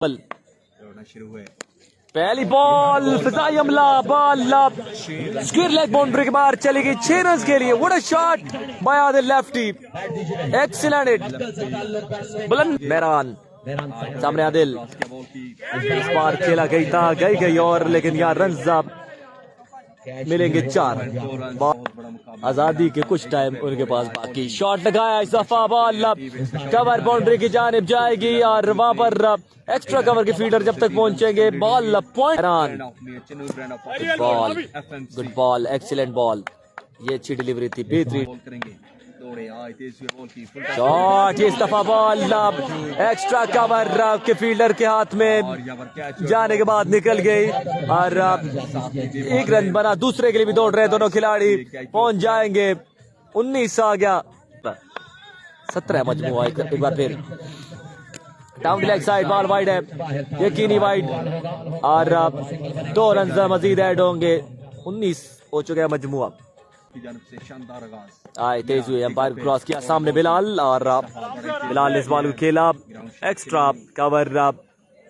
शुरू हुए। पहली बॉल फिजाई हमला, बॉल स्क्वायर लेग बाउंड्री के बाहर चली गई 6 रन के लिए। What a shot bye Adil lefty, excellent hit. बुलंद मेहरान सामने आदिल, इस बार खेला गई और लेकिन यार रन मिलेंगे 4। आजादी के कुछ टाइम उनके पास बाकी। शॉट लगाया इस दफा, बॉल कवर बाउंड्री की जानिब जाएगी और वहां पर एक्स्ट्रा कवर के फील्डर जब तक पहुंचेंगे ball point run. Good ball, excellent ball, ये अच्छी डिलीवरी थी, बेहतरीन शॉट। इस दफा बॉल एक्स्ट्रा कवर के फील्डर के हाथ में जाने के बाद निकल गई और 1 रन बना। दूसरे के लिए भी दौड़ रहे दोनों खिलाड़ी, पहुंच जाएंगे। 19 आ गया, 17 मजमूआ। एक बार फिर down leg side, ball wide है, यकीनी वाइड और 2 रन मजीद ऐड होंगे। 19 हो चुका है मजमूआ। शानदार आगाज आए तेज हुए, अंपायर क्रॉस किया, सामने बिलाल और बिलाल इस बॉल को खेला एक्स्ट्रा कवर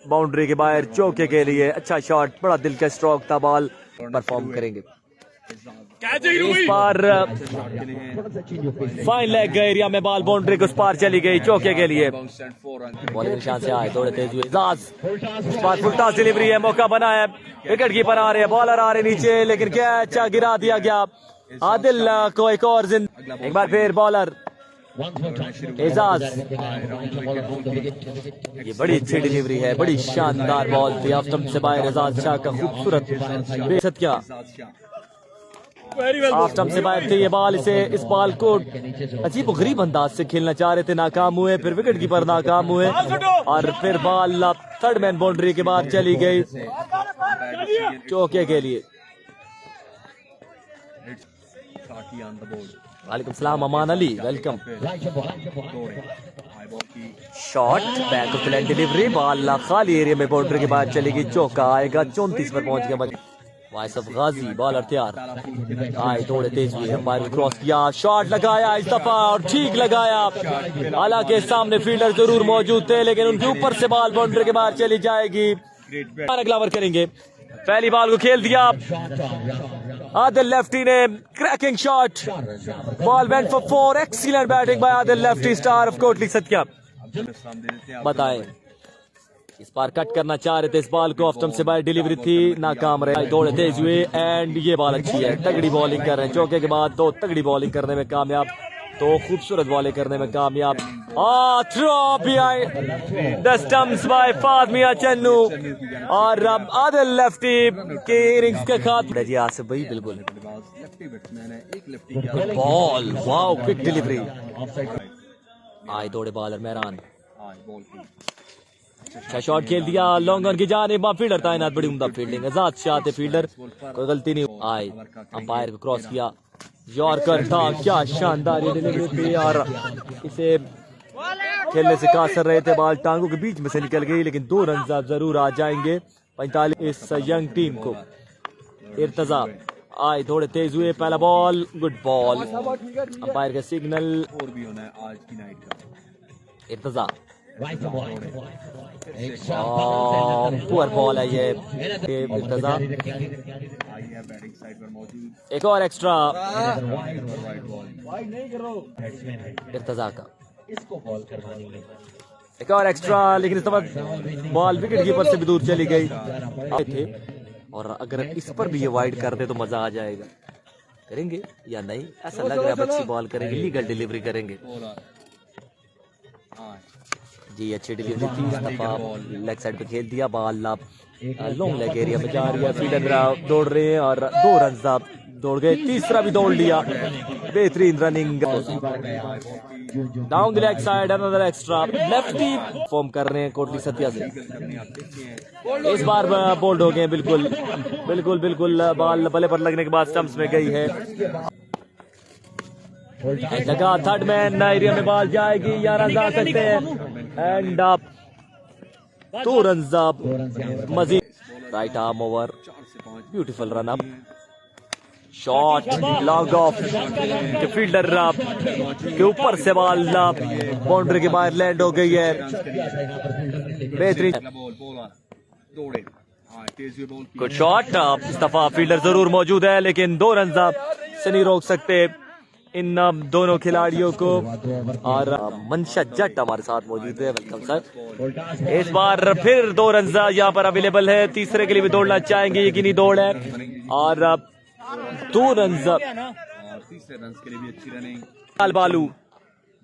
बाउंड्री के बाहर चौके के लिए। अच्छा शॉट, बड़ा दिल का स्ट्रोक था, बॉल परफॉर्म करेंगे इस बार। फाइन लेग एरिया में बॉल बाउंड्री के उस पार चली गई चौके के लिए। बॉलिंग निशान से आए, थोड़े तेज हुए इजाज, इस बार फुल टॉस डिलीवरी है, मौका बना है, विकेट कीपर आ रहे हैं, बॉलर आ रहे नीचे, लेकिन क्या अच्छा गिरा दिया गया। आदिल को एक और एक बार फिर बॉलर एजाज, ये बड़ी अच्छी डिलीवरी है, बड़ी शानदार बॉल थी ऑफ स्टंप से बाहर। एजाज शाह का खूबसूरत बेसत क्या ऑफ स्टंप से बाहर थी ये बॉल। इस बॉल को अजीब गरीब अंदाज से खेलना चाह रहे थे, नाकाम हुए, फिर विकेट कीपर नाकाम हुए और फिर बॉल थर्ड मैन बाउंड्री के बाद चली गई चौके के लिए। वालेकुम सलाम Aman Ali, welcome. Shot back of leg delivery, ball खाली एरिया में बाउंड्री के बाद चली गई, चौका आएगा। 34 पर पहुंच गया वाइसफ गाजी, बॉलर तैयार आए, थोड़े तेज हुए, अंपायर क्रॉस किया, शॉट लगाया इस दफा और ठीक लगाया। हालांकि सामने फील्डर जरूर मौजूद थे लेकिन उनके ऊपर से बॉल बाउंड्री के बाहर चली जाएगी। अगला ओवर करेंगे, पहली बॉल को खेल दिया आदिल लेफ्टी ने, cracking shot, ball went for 4, excellent batting bye Adil lefty, star of Kotli Satya. बताएं इस बार कट करना चाह रहे थे इस बॉल को, ऑफ स्टंप से बाहर डिलीवरी थी, नाकाम रहे, दौड़े तेज हुए एंड ये बॉल अच्छी है, तगड़ी बॉलिंग कर रहे हैं चौके के बाद। तो तगड़ी बॉलिंग करने में कामयाब, तो खूबसूरत बॉलिंग करने में कामयाब। Throw behind the stumps by Fatmiya Channu और आदिल लेफ्टी के इनिंग्स के खाते जी आसिफ भाई। बिल्कुल बॉल, वाओ क्विक डिलीवरी, आए दौड़े बॉलर मेहरान, अच्छा शॉट खेल दिया लॉन्ग ऑन की जानिब, फील्डर तैनात, बड़ी उम्दा फील्डिंग, आजाद शाह थे फील्डर, कोई गलती नहीं। आए अंपायर को क्रॉस किया, यॉर्कर था, क्या शानदार ये डिलीवरी थी और इसे खेलने से कासर रहे थे, बॉल टांगों के बीच में से निकल गई, लेकिन 2 रन जरूर आ जाएंगे 45 इस यंग टीम को। इर्तजा आए, थोड़े तेज हुए, पहला बॉल, गुड बॉल, अंपायर का सिग्नल और भी होना है आज की नाइट का। इर्तजा पुअर बॉल है ये, इर्तजा एक और एक्स्ट्रा इर्तजा का, एक और एक्स्ट्रा, लेकिन इस दफा बॉल विकेट कीपर से भी दूर चली गई थे और अगर इस पर भी ये वाइड कर दे तो मजा आ जाएगा। करेंगे या नहीं, ऐसा लग रहा है अच्छी बॉल करेंगे, लीगल डिलीवरी करेंगे जी, अच्छी डिलीवरी थी इस दफा, लेग साइड पे खेल दिया, बॉल लॉन्ग लेग एरिया में जा रही है, फील्डर दौड़ रहे हैं और 2 रन दौड़ गए, तीसरा भी दौड़ लिया, बेहतरीन running. Down the leg side another extra, lefty form कर रहे हैं कोटली सत्या से, इस बार बोल्ड हो गए, बिल्कुल बिल्कुल बिल्कुल, बॉल बल्ले पर लगने के बाद स्टंप्स में गई है, लगा थर्ड मैन एरिया में बॉल जाएगी, 11 रन आ सकते हैं एंड 2 रन मजीद। Right arm over, beautiful run up, shot long off के फील्डर के ऊपर से बॉल बाउंड्री के बाहर लैंड हो गई है। बेहतरीन बॉल बॉलर दौड़े तेज हुए बॉल की गुड शॉट। इस दफा फील्डर जरूर मौजूद है लेकिन 2 रन से नहीं रोक सकते इन दोनों खिलाड़ियों को। और मनशा जट हमारे साथ मौजूद है, वेलकम सर। इस बार फिर 2 रन यहाँ पर अवेलेबल है, तीसरे के लिए भी दौड़ना चाहेंगे, यकीनी दौड़ है और 2 रन और तीसरे रन के लिए भी अच्छी रनिंग। बालू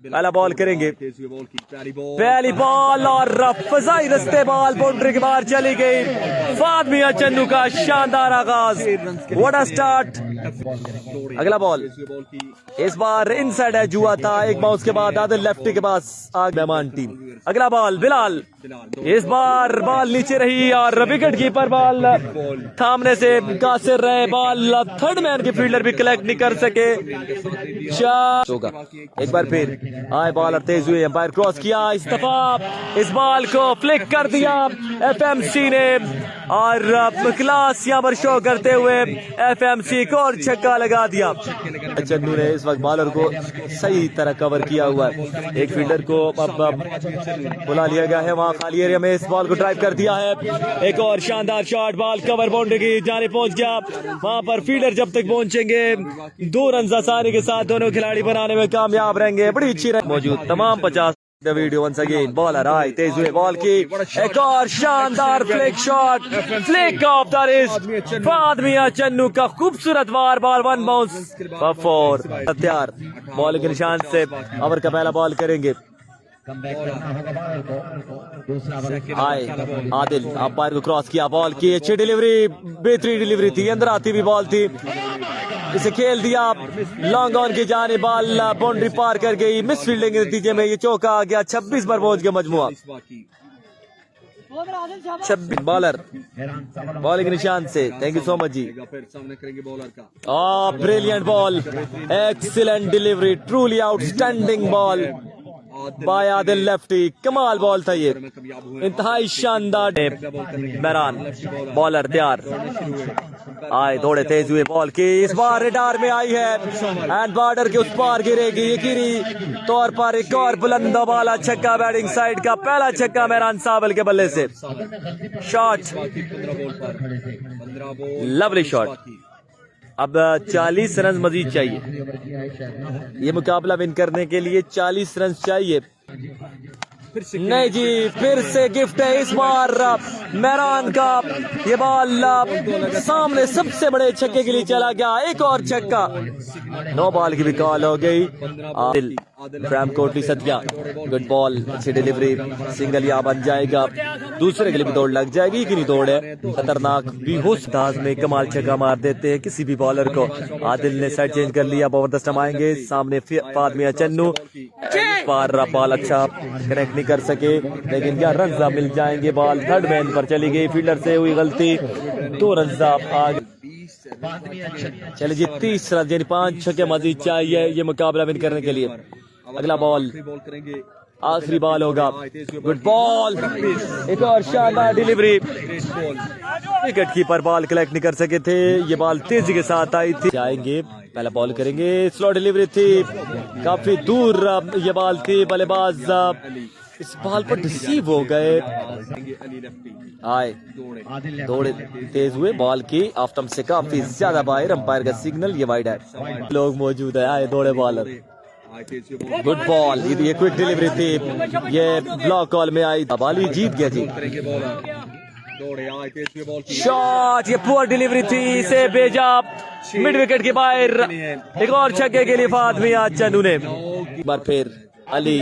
पहला बॉल करेंगे, तेज हुए बॉल की पहली बॉल और फजाई रस्ते बॉल बाउंड्री के बाहर चली गई। फाद मियां चन्नू का शानदार आगाज, व्हाट अ स्टार्ट। अगला बॉल इस बार इनसाइड है, जुआ था, एक बाउंस के बाद आदिल लेफ्टी के पास आग मेहमान टीम। अगला बॉल बिलाल, इस बार बॉल नीचे रही और विकेट कीपर बॉल थामने से कासिर रहे, बॉल थर्ड मैन के फील्डर भी कलेक्ट नहीं कर सके। होगा एक बार फिर आए बॉल और तेज हुए, एम्पायर क्रॉस किया, इस दफा इस बॉल को फ्लिक कर दिया एफएमसी ने और क्लास यहाँ पर शो करते हुए एफएमसी को और छक्का लगा दिया। चन्नू ने इस वक्त बॉलर को सही तरह कवर किया हुआ है, एक फील्डर को अब बुला लिया गया है, वहाँ खाली एरिया में इस बॉल को ड्राइव कर दिया है। एक और शानदार शॉट, बॉल कवर बाउंड्री की जाने पहुंच गया, वहाँ पर फील्डर जब तक पहुंचेंगे 2 रन आसानी के साथ दोनों खिलाड़ी बनाने में कामयाब रहेंगे। बड़ी अच्छी रन मौजूद तमाम 50 the video once again. Bowler आए तेज हुए बॉल की, एक और शानदार flick shot, flick off the wrist, Fahad Mian Channu का खूबसूरत वार, बॉल 1 बाउंस 4 तैयार। बॉल के निशान से ओवर का पहला बॉल करेंगे। आए आदिल अंपायर को क्रॉस किया, बॉल की अच्छी डिलीवरी, बेहतरीन डिलीवरी थी, अंदर आती भी बॉल थी, इसे खेल दिया लॉन्ग ऑन की जाने, बॉल बाउंड्री पार कर गई, मिस फील्डिंग के नतीजे में ये चौका आ गया। 26 पर पहुंच गया मजमुआ। 26 बॉलर बॉल के निशान से, थैंक यू सो मच जी। फिर सामने करेंगे बॉलर का brilliant ball, excellent delivery, truly outstanding ball by Adil lefty, कमाल बॉल था ये, इंतहाई शानदार। मेहरान बॉलर तैयार, आए दौड़े तेज हुए बॉल की, इस बार रडार में आई है एंड बॉर्डर के उस पार गिरेगी, यकीनी तौर पर एक और बुलंद वाला छक्का, बैटिंग साइड का पहला छक्का मेहरान सावल के बल्ले से। Shot, lovely shot. अब 40 रन मजीद चाहिए, ये मुकाबला विन करने के लिए 40 रन चाहिए। नहीं जी, फिर से गिफ्ट है इस बार मेहरान का, ये बॉल सामने सबसे बड़े छक्के के लिए चला गया, एक और छक्का, 9 बॉल की भी कॉल हो गई। Adil frame Kotli Satya, good ball, अच्छी डिलीवरी, सिंगल या बन जाएगा, दूसरे के लिए भी दौड़ लग जाएगी कि नहीं, दौड़ है खतरनाक भी हो, दाज में कमाल छक्का मार देते हैं किसी भी बॉलर को। आदिल ने साइड चेंज कर लिया, जबरदस्त हम आएंगे सामने फाद मियां चन्नू, पार बॉल अच्छा कनेक्ट नहीं कर सके लेकिन क्या रन मिल जाएंगे, बॉल थर्ड मैन पर चली गई, फील्डर से हुई गलती, 2 रन आगे। चलिए जी 30 रन यानी 5 छक्के मजीद चाहिए ये मुकाबला विन करने के लिए। अगला बॉल करेंगे, आखिरी बॉल होगा, गुड बॉल, एक और शानदार delivery, wicket keeper ball collect नहीं कर सके थे, ये बॉल तेजी के साथ आई थी। जाएंगे पहला बॉल करेंगे, स्लो डिलीवरी थी, काफी दूर ये बॉल थी, बल्लेबाज इस बॉल पर डिसीव हो गए, आए दौड़े तेज हुए बॉल की आफ्टम से काफी ज्यादा बाहर, अंपायर का सिग्नल, ये वाइड है, लोग मौजूद है, आए दौड़े बॉलर, गुड बॉल, ये क्विक डिलीवरी थी, ये ब्लॉक कॉल में आई, बाली जीत गया जी। शॉट, ये पुअर डिलीवरी थी, इसे भेजा मिड विकेट के बाहर, एक और छक्के के लिए फाद मियां चन्नू ने। एक बार फिर अली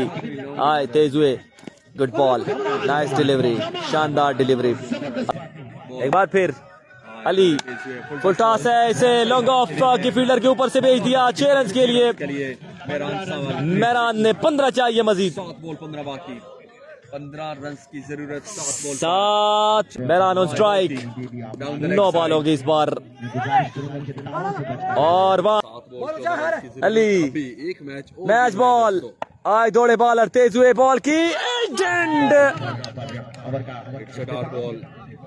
आए तेज हुए, गुड बॉल, नाइस डिलीवरी, शानदार डिलीवरी, एक बार फिर अली फुल टॉस है, इसे लॉन्ग ऑफ की फील्डर के ऊपर से भेज दिया, 6 रन के लिए मेहरान ने 15 चाहिए मजीद, 7 बॉल 15 बाकी, 15 रन की जरूरत, 7 मेहरान ऑन स्ट्राइक, 9 बॉल होगी इस बार, और अली एक मैच बॉल, आए दौड़े बॉलर तेज हुए बॉल की and It's a dot ball.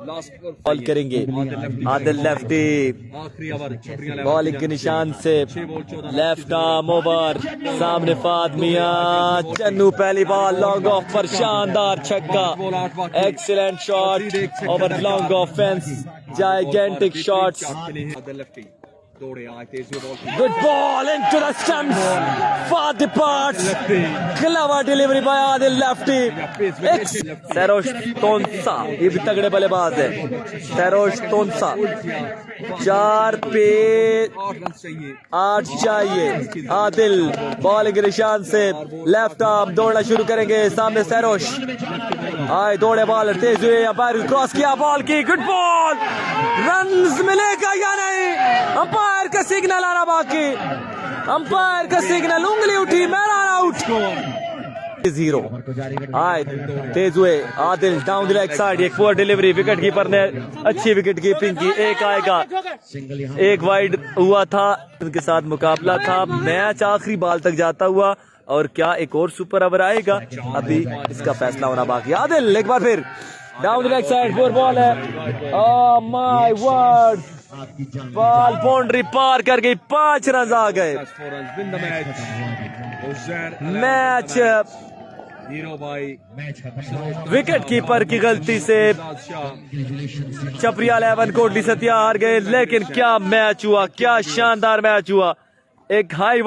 Last for ball करेंगे आदिल लेफ्टी आखिरी ओवर छपरियां बॉलिंग के निशान से लेफ्ट आर्म ओवर सामने फाद मियां चन्नू पहली बॉल लॉन्ग ऑफ पर शानदार छक्का excellent shot over long off fence gigantic shots Lefty दौड़े आए तेज ball good ball into the stumps Fahad departs clever delivery by Adil Lefty Sarosh Taunsa ये भी तगड़े बल्लेबाज है सरोश तोंसा 4 पे 8 चाहिए आदिल बॉलिंग के निशान से लेफ्ट आर्म दौड़ना शुरू करेंगे सामने सरोश आए दौड़े बॉल तेज हुए अंपायर क्रॉस किया बॉल की गुड बॉल रन्स मिलेगा या नहीं अंपायर का सिग्नल आना बाकी अंपायर का सिग्नल उंगली उठी मैदान आउट 0 आए तेज हुए Adil down the leg side एक पुअर डिलीवरी विकेट कीपर ने अच्छी विकेट कीपिंग की एक आएगा एक वाइड हुआ था उनके साथ मुकाबला था मैच आखिरी बॉल तक जाता हुआ और क्या एक और सुपर ओवर आएगा अभी इसका फैसला होना बाकी आदिल एक बार फिर down the leg side poor ball है oh my word ball boundary पार कर गई 5 रन आ गए मैच विकेट कीपर की गलती से छपरिया 11 कोटली सतिया हार गए लेकिन क्या मैच हुआ क्या शानदार मैच हुआ एक हाई